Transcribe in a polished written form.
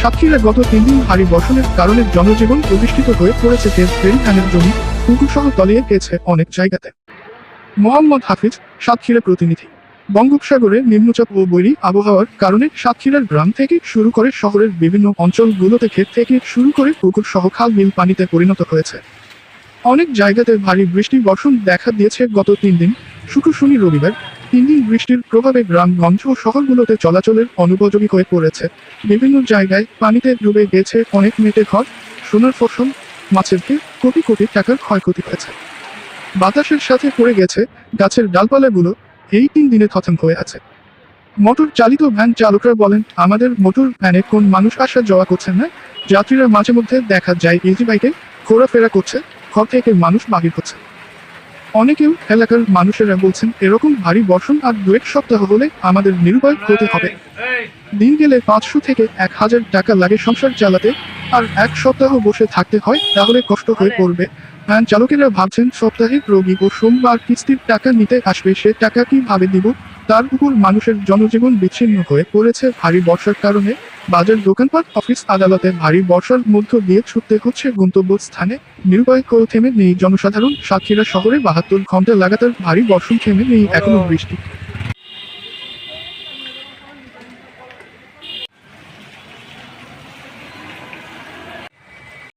সাতক্ষীরায় গত 3 দিন ভারী বর্ষণের কারণে জনজীবন প্রতিষ্ঠিত হয়ে পড়েছে। ফেরি ধানের জমি পুকুরসহ তলিয়ে গেছে অনেক জায়গাতে। মোহাম্মদ হাফিজ, সাতক্ষীরা প্রতিনিধি। বঙ্গোপসাগরে নিম্নচাপ ও বৈরী আবহাওয়ার কারণে সাতক্ষীরার গ্রাম থেকে শুরু করে শহরের বিভিন্ন অঞ্চলগুলোতে ক্ষেত থেকে শুরু করে পুকুর সহ খাল বিল পানিতে পরিণত হয়েছে। অনেক জায়গাতে ভারী বৃষ্টি বর্ষণ দেখা দিয়েছে গত 3 দিন, শুক্র শনি রবিবার। 3 দিন বৃষ্টির প্রভাবে গ্রামগঞ্জ ও শহরগুলোতে চলাচলের অনুপযোগী হয়ে পড়েছে। বিভিন্ন জায়গায় পানিতে ডুবে গেছে অনেক মেটে ঘর, সোনার ফসল, মাছের ক্ষেত, কোটি কোটি টাকার ক্ষয়ক্ষতি হয়েছে। বাতাসের সাথে পড়ে গেছে গাছের ডালপালাগুলো, এই 3 দিনে খতম হয়ে আছে। মোটর চালিত ভ্যান চালকরা বলেন, আমাদের মোটর ভ্যানে কোন মানুষ আসা যাওয়া করছেন না। যাত্রীরা মাঝে মধ্যে দেখা যায় ইজি বাইকে ঘোরাফেরা করছে, ঘর থেকে মানুষ বাহির হচ্ছে। অনেকেও এলাকার মানুষেরা বলছেন, এরকম ভারী বর্ষণ আর 2-1 সপ্তাহ হলে আমাদের নিরুপায় হতে হবে। দিন গেলে 500 থেকে 1000 টাকা লাগে সংসার চালাতে, আর 1 সপ্তাহ বসে থাকতে হয়, তাহলে কষ্ট হয়ে পড়বে। ভ্যান চালকেরা ভাবছেন, সপ্তাহে রবি ও সোমবার কিস্তির টাকা নিতে আসবে, সে টাকা কিভাবে দিব। তার উপর মানুষের জনজীবন বিচ্ছিন্ন হয়ে পড়েছে ভারী বর্ষার কারণে। বাজার, দোকানপাট, অফিস আদালতে ভারী বর্ষার মধ্য দিয়ে ছুটতে হচ্ছে গন্তব্যস্থানে। নিরুপায় হয়ে থেমে নেই জনসাধারণ। সাতক্ষীরা শহরে 72 ঘন্টা লাগাতার ভারী বর্ষণ, থেমে নেই এখনো বৃষ্টি।